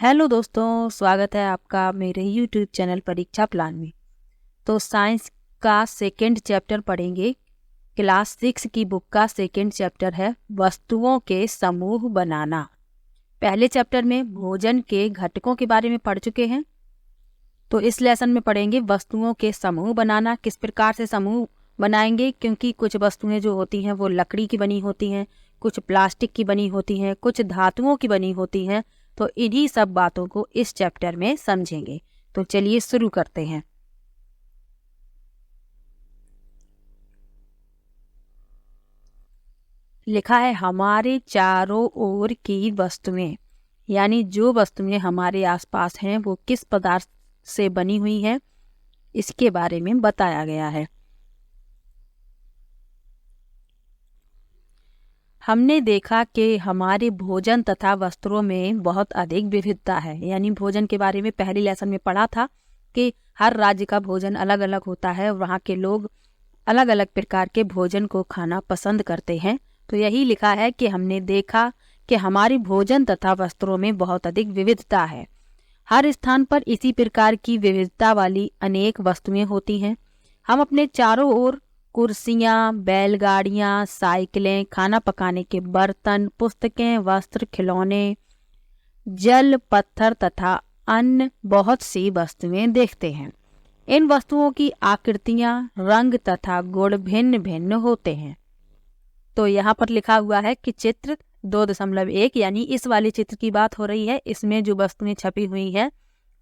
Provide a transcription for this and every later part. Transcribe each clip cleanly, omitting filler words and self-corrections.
Hello दोस्तों, स्वागत है आपका मेरे यूट्यूब चैनल परीक्षा प्लान में। तो साइंस का सेकंड चैप्टर पढ़ेंगे। क्लास 6 की बुक का सेकंड चैप्टर है वस्तुओं के समूह बनाना। पहले चैप्टर में भोजन के घटकों के बारे में पढ़ चुके हैं, तो इस लेसन में पढ़ेंगे वस्तुओं के समूह बनाना। किस प्रकार से समूह बनाएंगे, क्योंकि कुछ वस्तुएं जो होती हैं वो लकड़ी की बनी होती हैं, कुछ प्लास्टिक की बनी होती हैं, कुछ धातुओं की बनी होती हैं। तो इन्हीं सब बातों को इस चैप्टर में समझेंगे। तो चलिए शुरू करते हैं। लिखा है हमारे चारों ओर की वस्तुएं, यानी जो वस्तुएं हमारे आसपास हैं वो किस पदार्थ से बनी हुई हैं, इसके बारे में बताया गया है। हमने देखा कि हमारे भोजन तथा वस्त्रों में बहुत अधिक विविधता है। यानी भोजन के बारे में पहले लेसन में पढ़ा था कि हर राज्य का भोजन अलग अलग होता है और वहाँ के लोग अलग अलग प्रकार के भोजन को खाना पसंद करते हैं। तो यही लिखा है कि हमने देखा कि हमारे भोजन तथा वस्त्रों में बहुत अधिक विविधता है। हर स्थान पर इसी प्रकार की विविधता वाली अनेक वस्तुएं होती हैं। हम अपने चारों ओर कुर्सियाँ, बैलगाड़ियाँ, साइकिलें, खाना पकाने के बर्तन, पुस्तकें, वस्त्र, खिलौने, जल, पत्थर तथा अन्य बहुत सी वस्तुएं देखते हैं। इन वस्तुओं की आकृतियां, रंग तथा गुण भिन्न भिन्न होते हैं। तो यहाँ पर लिखा हुआ है कि चित्र 2.1 यानी इस वाले चित्र की बात हो रही है। इसमें जो वस्तुएं छपी हुई हैं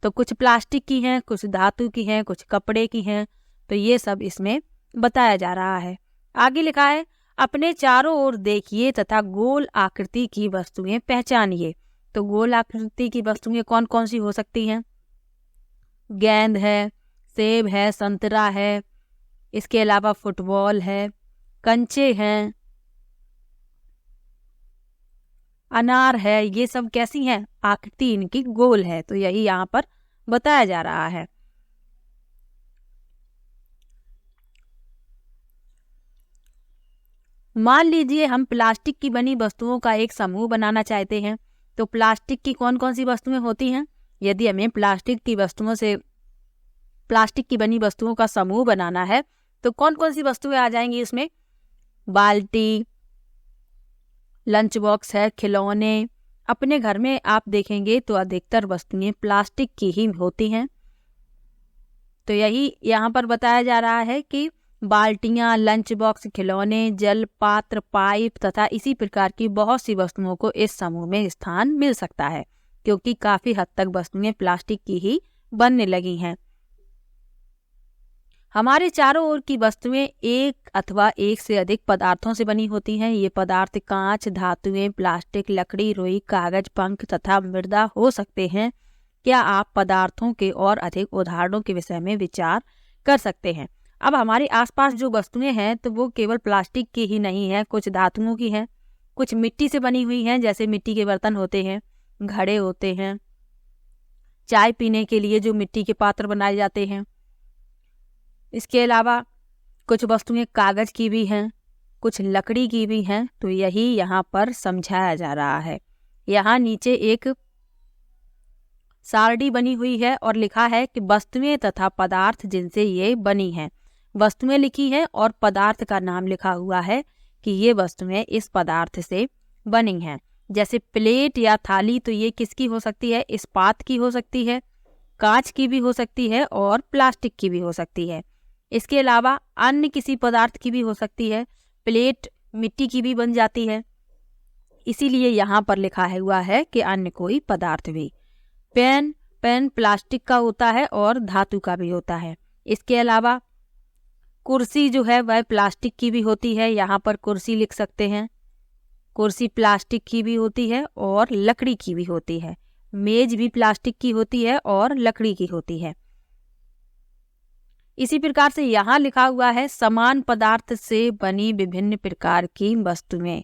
तो कुछ प्लास्टिक की हैं, कुछ धातु की हैं, कुछ कपड़े की हैं। तो ये सब इसमें बताया जा रहा है। आगे लिखा है अपने चारों ओर देखिए तथा गोल आकृति की वस्तुएं पहचानिए। तो गोल आकृति की वस्तुएं कौन कौन सी हो सकती हैं? गेंद है, सेब है, संतरा है, इसके अलावा फुटबॉल है, कंचे हैं, अनार है। ये सब कैसी हैं? आकृति इनकी गोल है। तो यही यहाँ पर बताया जा रहा है। मान लीजिए हम प्लास्टिक की बनी वस्तुओं का एक समूह बनाना चाहते हैं। तो प्लास्टिक की कौन कौन सी वस्तुएं होती हैं? यदि हमें प्लास्टिक की बनी वस्तुओं का समूह बनाना है तो कौन कौन सी वस्तुएं आ जाएंगी इसमें? बाल्टी, लंच बॉक्स है, खिलौने। अपने घर में आप देखेंगे तो अधिकतर वस्तुएं प्लास्टिक की ही होती हैं। तो यही यहाँ पर बताया जा रहा है कि बाल्टियाँ, लंच बॉक्स, खिलौने, जल पात्र, पाइप तथा इसी प्रकार की बहुत सी वस्तुओं को इस समूह में स्थान मिल सकता है, क्योंकि काफी हद तक वस्तुएं प्लास्टिक की ही बनने लगी हैं। हमारे चारों ओर की वस्तुएं एक अथवा एक से अधिक पदार्थों से बनी होती हैं। ये पदार्थ कांच, धातुएं, प्लास्टिक, लकड़ी, रुई, कागज, पंख तथा मृदा हो सकते हैं। क्या आप पदार्थों के और अधिक उदाहरणों के विषय में विचार कर सकते हैं? अब हमारे आसपास जो वस्तुएं हैं तो वो केवल प्लास्टिक की ही नहीं है, कुछ धातुओं की हैं, कुछ मिट्टी से बनी हुई हैं, जैसे मिट्टी के बर्तन होते हैं, घड़े होते हैं, चाय पीने के लिए जो मिट्टी के पात्र बनाए जाते हैं। इसके अलावा कुछ वस्तुएं कागज की भी हैं, कुछ लकड़ी की भी हैं। तो यही यहाँ पर समझाया जा रहा है। यहाँ नीचे एक सारणी बनी हुई है और लिखा है कि वस्तुएं तथा पदार्थ जिनसे ये बनी हैं। वस्तुएं लिखी है और पदार्थ का नाम लिखा हुआ है कि ये वस्तुएं इस पदार्थ से बनी हैं। जैसे प्लेट या थाली, तो ये किसकी हो सकती है? इस्पात की हो सकती है, कांच की भी हो सकती है और प्लास्टिक की भी हो सकती है। इसके अलावा अन्य किसी पदार्थ की भी हो सकती है। प्लेट मिट्टी की भी बन जाती है, इसीलिए यहाँ पर लिखा हुआ है कि अन्य कोई पदार्थ भी। पेन प्लास्टिक का होता है और धातु का भी होता है। इसके अलावा कुर्सी जो है वह प्लास्टिक की भी होती है, यहाँ पर कुर्सी लिख सकते हैं। कुर्सी प्लास्टिक की भी होती है और लकड़ी की भी होती है। मेज भी प्लास्टिक की होती है और लकड़ी की होती है। इसी प्रकार से यहाँ लिखा हुआ है समान पदार्थ से बनी विभिन्न प्रकार की वस्तुएं।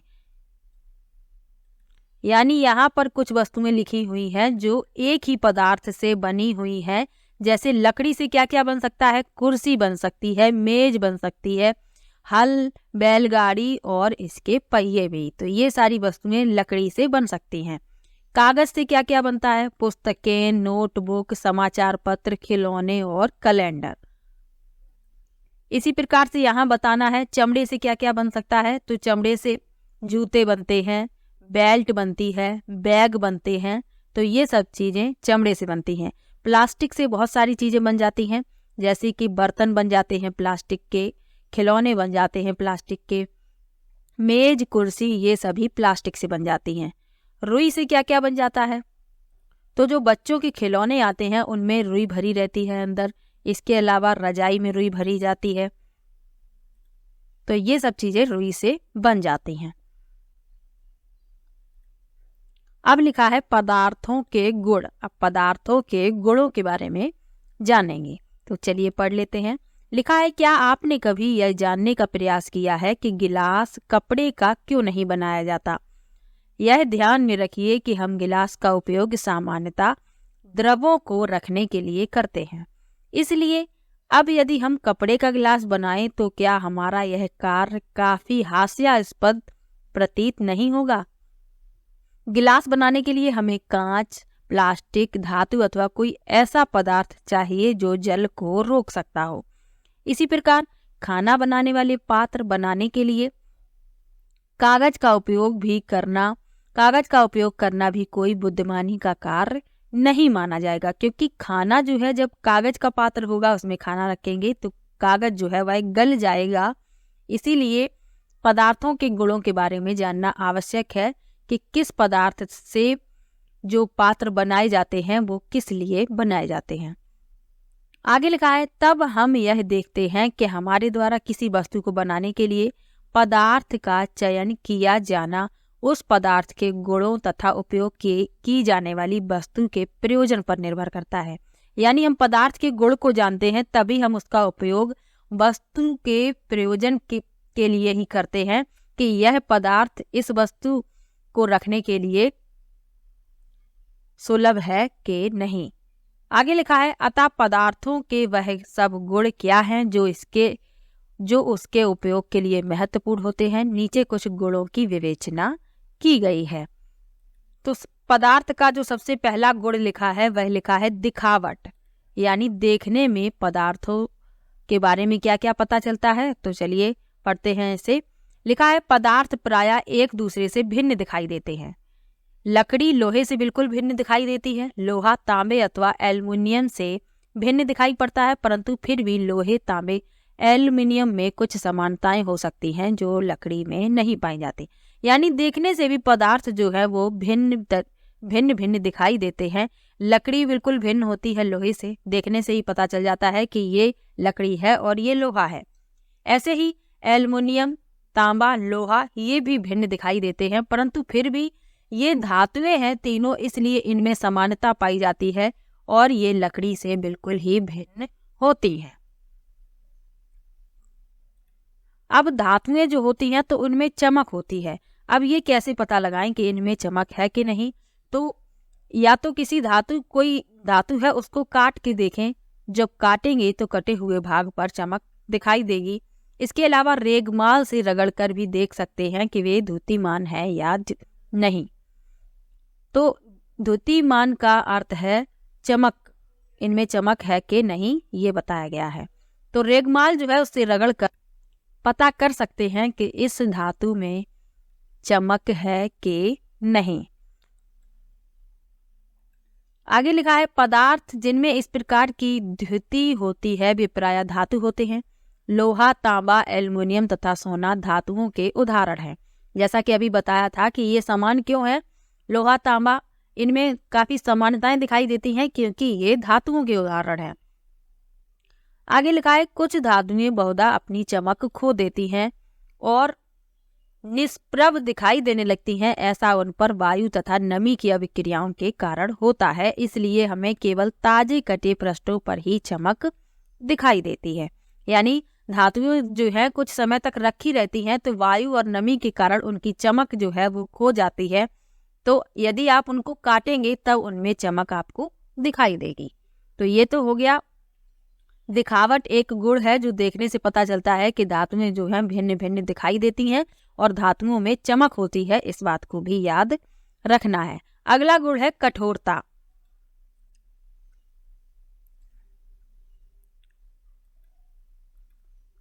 यानी यहाँ पर कुछ वस्तुएं लिखी हुई हैं जो एक ही पदार्थ से बनी हुई हैं। जैसे लकड़ी से क्या क्या बन सकता है? कुर्सी बन सकती है, मेज बन सकती है, हल, बैलगाड़ी और इसके पहिए भी। तो ये सारी वस्तुएं लकड़ी से बन सकती हैं। कागज से क्या क्या बनता है? पुस्तकें, नोटबुक, समाचार पत्र, खिलौने और कैलेंडर। इसी प्रकार से यहाँ बताना है चमड़े से क्या क्या बन सकता है। तो चमड़े से जूते बनते हैं, बेल्ट बनती है, बैग बनते हैं। तो ये सब चीज़ें चमड़े से बनती हैं। प्लास्टिक से बहुत सारी चीज़ें बन जाती हैं, जैसे कि बर्तन बन जाते हैं प्लास्टिक के, खिलौने बन जाते हैं प्लास्टिक के, मेज कुर्सी ये सभी प्लास्टिक से बन जाती हैं। रुई से क्या क्या बन जाता है? तो जो बच्चों के खिलौने आते हैं उनमें रुई भरी रहती है अंदर। इसके अलावा रजाई में रुई भरी जाती है। तो ये सब चीजें रुई से बन जाती हैं। अब लिखा है पदार्थों के गुण। अब पदार्थों के गुणों के बारे में जानेंगे, तो चलिए पढ़ लेते हैं। लिखा है, क्या आपने कभी यह जानने का प्रयास किया है कि गिलास कपड़े का क्यों नहीं बनाया जाता? यह ध्यान में रखिए कि हम गिलास का उपयोग सामान्यतः द्रवों को रखने के लिए करते हैं। इसलिए अब यदि हम कपड़े का गिलास बनाएं तो क्या हमारा यह कार्य काफी हास्यास्पद प्रतीत नहीं होगा? गिलास बनाने के लिए हमें कांच, प्लास्टिक, धातु अथवा कोई ऐसा पदार्थ चाहिए जो जल को रोक सकता हो। इसी प्रकार खाना बनाने वाले पात्र बनाने के लिए कागज का उपयोग करना भी कोई बुद्धिमानी का कार्य नहीं माना जाएगा, क्योंकि खाना जो है, जब कागज का पात्र होगा उसमें खाना रखेंगे तो कागज जो है वह गल जाएगा। इसीलिए पदार्थों के गुणों के बारे में जानना आवश्यक है कि किस पदार्थ से जो पात्र बनाए जाते हैं वो किस लिए बनाए जाते हैं। आगे लिखा है, तब हम यह देखते हैं कि हमारे द्वारा किसी वस्तु को बनाने के लिए पदार्थ का चयन किया जाना उस पदार्थ के गुणों तथा उपयोग की जाने वाली वस्तु के प्रयोजन पर निर्भर करता है। यानी हम पदार्थ के गुण को जानते हैं तभी हम उसका उपयोग वस्तु के प्रयोजन के लिए ही करते हैं कि यह पदार्थ इस वस्तु को रखने के लिए सुलभ है कि नहीं। आगे लिखा है, अतः पदार्थों के वह सब गुण क्या हैं जो उसके उपयोग के लिए महत्वपूर्ण होते हैं। नीचे कुछ गुणों की विवेचना की गई है। तो पदार्थ का जो सबसे पहला गुण लिखा है वह लिखा है दिखावट, यानी देखने में पदार्थों के बारे में क्या क्या पता चलता है। तो चलिए पढ़ते हैं इसे। लिखा है, पदार्थ प्रायः एक दूसरे से भिन्न दिखाई देते हैं। लकड़ी लोहे से बिल्कुल भिन्न दिखाई देती है। लोहा तांबे अथवा एल्युमिनियम से भिन्न दिखाई पड़ता है, परंतु फिर भी लोहे, तांबे, एल्युमिनियम में कुछ समानताएं हो सकती हैं जो लकड़ी में नहीं पाई जाती। यानी देखने से भी पदार्थ जो है वो भिन्न भिन्न दिखाई देते हैं। लकड़ी बिल्कुल भिन्न होती है लोहे से, देखने से ही पता चल जाता है कि ये लकड़ी है और ये लोहा है। ऐसे ही एल्युमिनियम, तांबा, लोहा ये भी भिन्न दिखाई देते हैं, परंतु फिर भी ये धातुएं हैं तीनों, इसलिए इनमें समानता पाई जाती है और ये लकड़ी से बिल्कुल ही भिन्न होती है। अब धातुएं जो होती हैं तो उनमें चमक होती है। अब ये कैसे पता लगाएं कि इनमें चमक है कि नहीं? तो या तो किसी कोई धातु है उसको काट के देखें, जब काटेंगे तो कटे हुए भाग पर चमक दिखाई देगी। इसके अलावा रेगमाल से रगड़ कर भी देख सकते हैं कि वे द्युतिमान है या नहीं। तो द्युतिमान का अर्थ है चमक, इनमें चमक है कि नहीं ये बताया गया है। तो रेगमाल जो है उससे रगड़ कर पता कर सकते हैं कि इस धातु में चमक है कि नहीं। आगे लिखा है, पदार्थ जिनमें इस प्रकार की द्युति होती है वे प्रायः धातु होते हैं। लोहा, तांबा, एल्युमिनियम तथा सोना धातुओं के उदाहरण हैं। जैसा कि अभी बताया था कि ये समान क्यों है, लोहा, तांबा, इनमें काफी समानताएं दिखाई देती हैं क्योंकि ये धातुओं के उदाहरण हैं। आगे लिखा है, कुछ धातुएं बहुधा अपनी चमक खो देती हैं और निष्प्रभ दिखाई देने लगती हैं। ऐसा उन पर वायु तथा नमी की अभिक्रियाओं के कारण होता है, इसलिए हमें केवल ताजे कटे पृष्ठों पर ही चमक दिखाई देती है। यानी धातुएं जो है कुछ समय तक रखी रहती हैं तो वायु और नमी के कारण उनकी चमक जो है वो खो जाती है। तो यदि आप उनको काटेंगे तब उनमें चमक आपको दिखाई देगी। तो ये तो हो गया दिखावट, एक गुण है जो देखने से पता चलता है कि धातुएं जो हैं भिन्न भिन्न दिखाई देती हैं और धातुओं में चमक होती है, इस बात को भी याद रखना है। अगला गुण है कठोरता।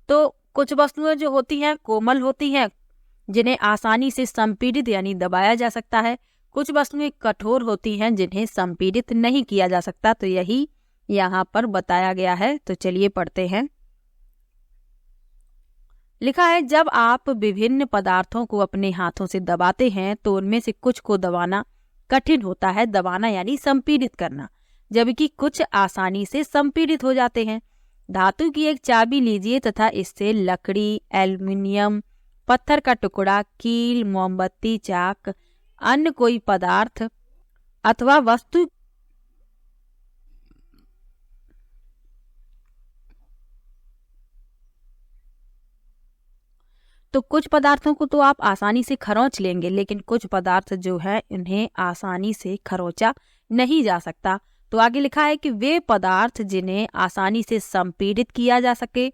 तो कुछ वस्तुएं जो होती हैं कोमल होती हैं, जिन्हें आसानी से संपीड़ित यानी दबाया जा सकता है। कुछ वस्तुएं कठोर होती हैं जिन्हें संपीड़ित नहीं किया जा सकता। तो यही यहाँ पर बताया गया है। तो चलिए पढ़ते हैं। लिखा है, जब आप विभिन्न पदार्थों को अपने हाथों से दबाते हैं तो उनमें से कुछ को दबाना कठिन होता है। दबाना यानी संपीड़ित करना, जबकि कुछ आसानी से संपीड़ित हो जाते हैं। धातु की एक चाबी लीजिए तथा इससे लकड़ी, एल्युमिनियम, पत्थर का टुकड़ा, कील, मोमबत्ती, चाक, अन्य कोई पदार्थ अथवा वस्तु तो कुछ पदार्थों को तो आप आसानी से खरोंच लेंगे, लेकिन कुछ पदार्थ जो है उन्हें आसानी से खरोंचा नहीं जा सकता। तो आगे लिखा है कि वे पदार्थ जिन्हें आसानी से संपीड़ित किया जा सके,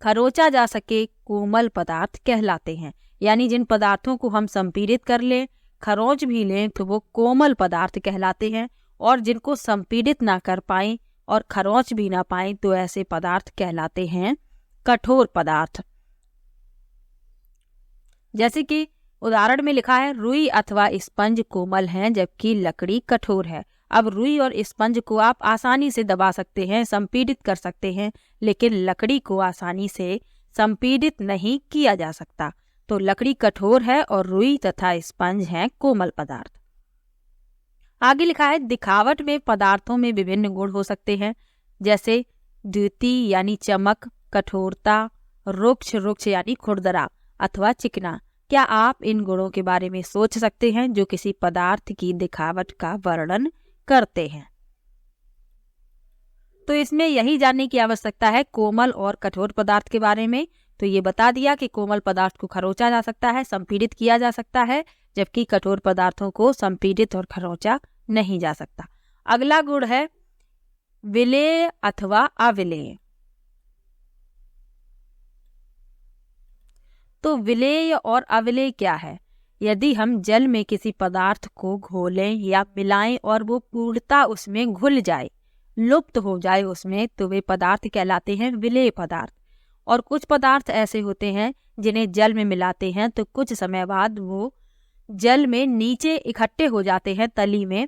खरोंचा जा सके, कोमल पदार्थ कहलाते हैं। यानी जिन पदार्थों को हम संपीड़ित कर लें, खरोंच भी लें, तो वो कोमल पदार्थ कहलाते हैं। और जिनको संपीड़ित ना कर पाएं और खरोंच भी ना पाएं, तो ऐसे पदार्थ कहलाते हैं कठोर पदार्थ। जैसे कि उदाहरण में लिखा है, रुई अथवा स्पंज कोमल हैं जबकि लकड़ी कठोर है। अब रुई और स्पंज को आप आसानी से दबा सकते हैं, संपीड़ित कर सकते हैं, लेकिन लकड़ी को आसानी से संपीड़ित नहीं किया जा सकता। तो लकड़ी कठोर है और रुई तथा स्पंज हैं कोमल पदार्थ। आगे लिखा है, दिखावट में पदार्थों में विभिन्न गुण हो सकते हैं, जैसे द्युति यानी चमक, कठोरता, रुक्ष यानी खुरदरा अथवा चिकना। क्या आप इन गुणों के बारे में सोच सकते हैं जो किसी पदार्थ की दिखावट का वर्णन करते हैं? तो इसमें यही जानने की आवश्यकता है कोमल और कठोर पदार्थ के बारे में। तो ये बता दिया कि कोमल पदार्थ को खरोंचा जा सकता है, संपीड़ित किया जा सकता है, जबकि कठोर पदार्थों को संपीड़ित और खरोंचा नहीं जा सकता। अगला गुण है विलेय अथवा अविलेय। तो विलेय और अविलेय क्या है? यदि हम जल में किसी पदार्थ को घोलें या मिलाएं और वो पूर्णतः उसमें घुल जाए, लुप्त हो जाए उसमें, तो वे पदार्थ कहलाते हैं विलेय पदार्थ। और कुछ पदार्थ ऐसे होते हैं जिन्हें जल में मिलाते हैं तो कुछ समय बाद वो जल में नीचे इकट्ठे हो जाते हैं तली में,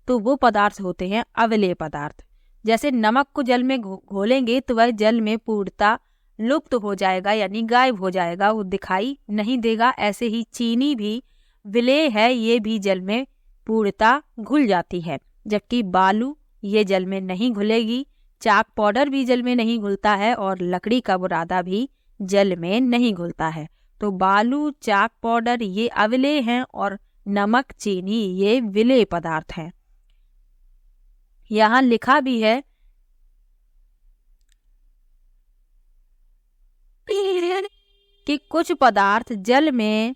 तो वो पदार्थ होते हैं अविलेय पदार्थ। जैसे नमक को जल में घोलेंगे तो वह जल में पूर्णतः लुप्त हो जाएगा यानी गायब हो जाएगा, वो दिखाई नहीं देगा। ऐसे ही चीनी भी विलेय है, ये भी जल में पूर्णतः घुल जाती है, जबकि बालू ये जल में नहीं घुलेगी। चाक पाउडर भी जल में नहीं घुलता है और लकड़ी का बुरादा भी जल में नहीं घुलता है। तो बालू, चाक पाउडर ये अविलेय हैं और नमक, चीनी ये विलेय पदार्थ हैं। यहाँ लिखा भी है कि कुछ पदार्थ जल में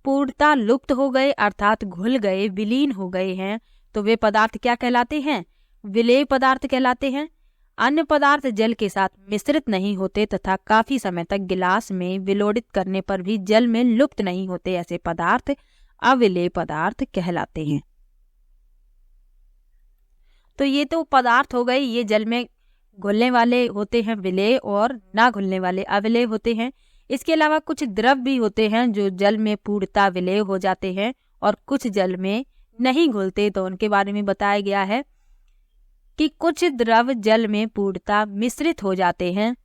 पूर्णतः लुप्त हो गए अर्थात घुल गए, विलीन हो गए हैं, तो वे पदार्थ क्या कहलाते हैं? विलेय पदार्थ कहलाते हैं। अन्य पदार्थ जल के साथ मिश्रित नहीं होते तथा काफी समय तक गिलास में विलोड़ित करने पर भी जल में लुप्त नहीं होते, ऐसे पदार्थ अविलेय पदार्थ कहलाते हैं। तो ये तो पदार्थ हो गए, ये जल में घुलने वाले होते हैं विलेय और ना घुलने वाले अविलेय होते हैं। इसके अलावा कुछ द्रव भी होते हैं जो जल में पूर्णतः विलेय हो जाते हैं और कुछ जल में नहीं घुलते। तो उनके बारे में बताया गया है कि कुछ द्रव जल में पूर्णतः मिश्रित हो जाते हैं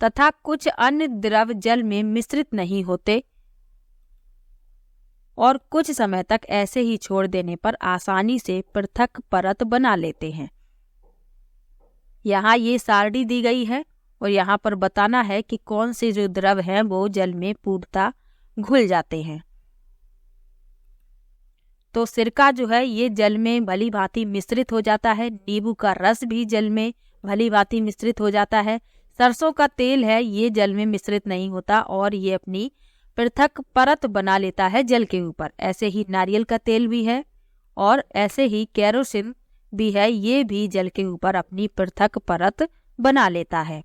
तथा कुछ अन्य द्रव जल में मिश्रित नहीं होते और कुछ समय तक ऐसे ही छोड़ देने पर आसानी से पृथक परत बना लेते हैं। यहाँ ये सारणी दी गई है और यहाँ पर बताना है कि कौन से जो द्रव हैं वो जल में पूर्णतः घुल जाते हैं। तो सिरका जो है ये जल में भली भांति मिश्रित हो जाता है। नींबू का रस भी जल में भली भांति मिश्रित हो जाता है। सरसों का तेल है ये जल में मिश्रित नहीं होता और ये अपनी पृथक परत बना लेता है जल के ऊपर। ऐसे ही नारियल का तेल भी है और ऐसे ही केरोसिन भी है, ये भी जल के ऊपर अपनी पृथक परत बना लेता है।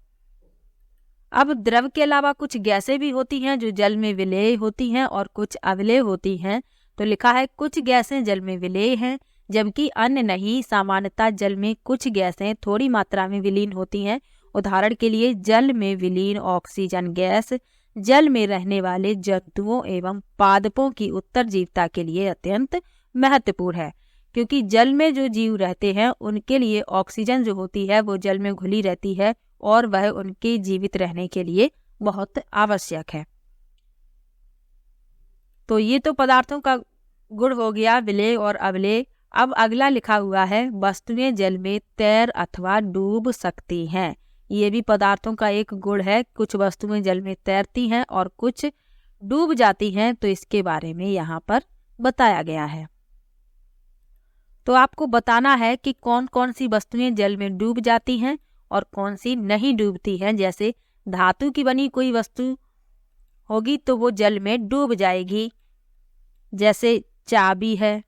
अब द्रव के अलावा कुछ गैसें भी होती हैं जो जल में विलेय होती हैं और कुछ अविलेय होती हैं। तो लिखा है कुछ गैसें जल में विलेय हैं जबकि अन्य नहीं। सामान्यतः जल में कुछ गैसें थोड़ी मात्रा में विलीन होती हैं। उदाहरण के लिए जल में विलीन ऑक्सीजन गैस जल में रहने वाले जंतुओं एवं पादपों की उत्तरजीविता के लिए अत्यंत महत्वपूर्ण है, क्योंकि जल में जो जीव रहते हैं उनके लिए ऑक्सीजन जो होती है वो जल में घुली रहती है और वह उनके जीवित रहने के लिए बहुत आवश्यक है। तो ये तो पदार्थों का गुण हो गया, विलेय और अवलेय। अब अगला लिखा हुआ है वस्तुएं जल में तैर अथवा डूब सकती हैं। ये भी पदार्थों का एक गुण है, कुछ वस्तुएं जल में तैरती हैं और कुछ डूब जाती हैं, तो इसके बारे में यहाँ पर बताया गया है। तो आपको बताना है कि कौन कौन सी वस्तुएं जल में डूब जाती हैं और कौन सी नहीं डूबती हैं। जैसे धातु की बनी कोई वस्तु होगी तो वो जल में डूब जाएगी, जैसे चाबी है,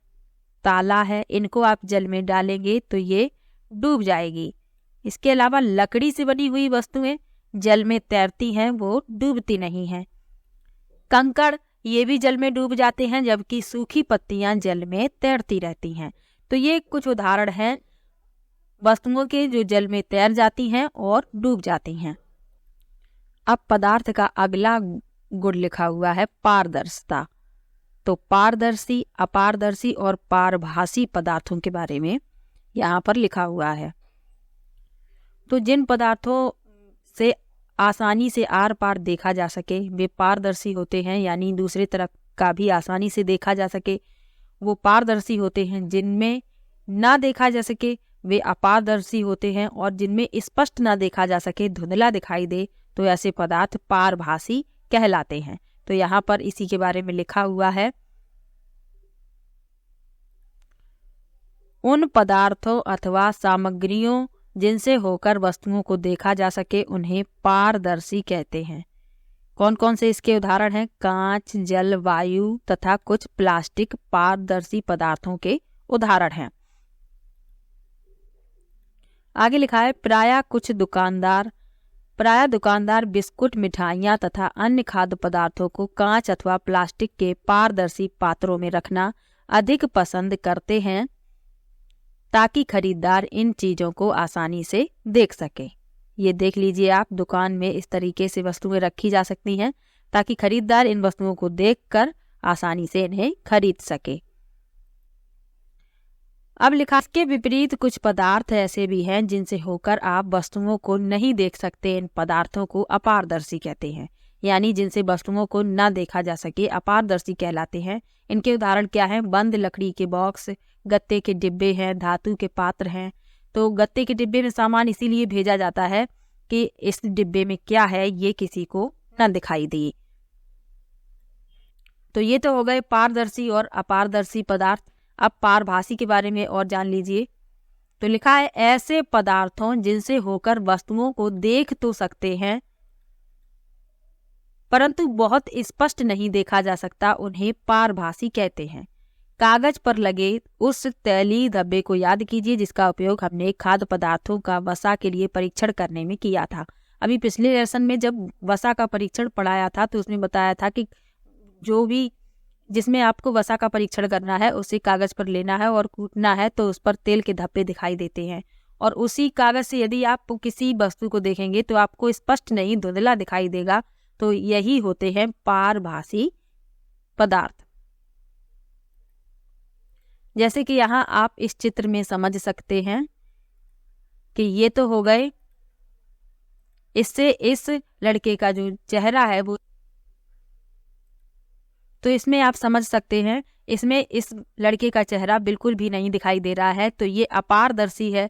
ताला है, इनको आप जल में डालेंगे तो ये डूब जाएगी। इसके अलावा लकड़ी से बनी हुई वस्तुएं जल में तैरती हैं, वो डूबती नहीं हैं। कंकड़ ये भी जल में डूब जाते हैं, जबकि सूखी पत्तियां जल में तैरती रहती हैं। तो ये कुछ उदाहरण हैं वस्तुओं के जो जल में तैर जाती हैं और डूब जाती हैं। अब पदार्थ का अगला गुण लिखा हुआ है पारदर्शिता। तो पारदर्शी, अपारदर्शी और पारभासी पदार्थों के बारे में यहाँ पर लिखा हुआ है। तो जिन पदार्थों से आसानी से आर पार देखा जा सके वे पारदर्शी होते हैं, यानी दूसरी तरफ का भी आसानी से देखा जा सके वो पारदर्शी होते हैं। जिनमें ना देखा जा सके वे अपारदर्शी होते हैं, और जिनमें स्पष्ट ना देखा जा सके, धुंधला दिखाई दे, तो ऐसे पदार्थ पारभासी कहलाते हैं। तो यहाँ पर इसी के बारे में लिखा हुआ है उन पदार्थों अथवा सामग्रियों जिनसे होकर वस्तुओं को देखा जा सके उन्हें पारदर्शी कहते हैं। कौन कौन से इसके उदाहरण हैं? कांच, जल, वायु तथा कुछ प्लास्टिक पारदर्शी पदार्थों के उदाहरण हैं। आगे लिखा है प्रायः दुकानदार बिस्कुट, मिठाइयाँ तथा अन्य खाद्य पदार्थों को कांच अथवा प्लास्टिक के पारदर्शी पात्रों में रखना अधिक पसंद करते हैं ताकि खरीदार इन चीज़ों को आसानी से देख सके। ये देख लीजिए आप, दुकान में इस तरीके से वस्तुएं रखी जा सकती हैं ताकि खरीदार इन वस्तुओं को देखकर आसानी से इन्हें खरीद सके। अब लिखा इसके विपरीत कुछ पदार्थ ऐसे भी हैं जिनसे होकर आप वस्तुओं को नहीं देख सकते। इन पदार्थों को अपारदर्शी कहते हैं, यानी जिनसे वस्तुओं को ना देखा जा सके अपारदर्शी कहलाते हैं। इनके उदाहरण क्या हैं? बंद लकड़ी के बॉक्स, गत्ते के डिब्बे हैं, धातु के पात्र हैं। तो गत्ते के डिब्बे में सामान इसीलिए भेजा जाता है कि इस डिब्बे में क्या है ये किसी को न दिखाई दे। तो ये तो हो गए पारदर्शी और अपारदर्शी पदार्थ। अब पारभासी के बारे में और जान लीजिए। तो लिखा है ऐसे पदार्थों जिनसे होकर वस्तुओं को देख तो सकते हैं परंतु बहुत स्पष्ट नहीं देखा जा सकता, उन्हें पारभासी कहते हैं। कागज पर लगे उस तैलीय धब्बे को याद कीजिए जिसका उपयोग हमने खाद्य पदार्थों का वसा के लिए परीक्षण करने में किया था। अभी पिछले लेसन में जब वसा का परीक्षण पढ़ाया था तो उसमें बताया था कि जो भी जिसमें आपको वसा का परीक्षण करना है उसे कागज पर लेना है और कूटना है तो उस पर तेल के धब्बे दिखाई देते हैं, और उसी कागज से यदि आप किसी वस्तु को देखेंगे तो आपको स्पष्ट नहीं, धुंधला दिखाई देगा। तो यही होते हैं पारभासी पदार्थ। जैसे कि यहाँ आप इस चित्र में समझ सकते हैं कि ये तो हो गए, इससे इस लड़के का जो चेहरा है वो, तो इसमें आप समझ सकते हैं इसमें इस लड़के का चेहरा बिल्कुल भी नहीं दिखाई दे रहा है, तो ये अपारदर्शी है।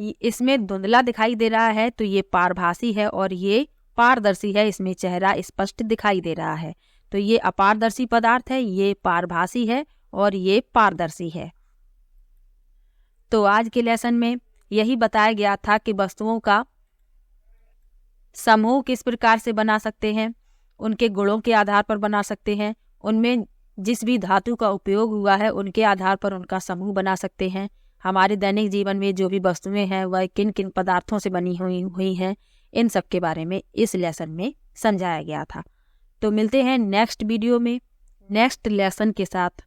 इसमें धुंधला दिखाई दे रहा है तो ये पारभासी है, और ये पारदर्शी है, इसमें चेहरा स्पष्ट दिखाई दे रहा है। तो ये अपारदर्शी पदार्थ है, ये पारभासी है और ये पारदर्शी है। तो आज के लेसन में यही बताया गया था कि वस्तुओं का समूह किस प्रकार से बना सकते हैं, उनके गुणों के आधार पर बना सकते हैं, उनमें जिस भी धातु का उपयोग हुआ है उनके आधार पर उनका समूह बना सकते हैं। हमारे दैनिक जीवन में जो भी वस्तुएं हैं वह किन किन पदार्थों से बनी हुई हैं, इन सब के बारे में इस लेसन में समझाया गया था। तो मिलते हैं नेक्स्ट वीडियो में नेक्स्ट लेसन के साथ।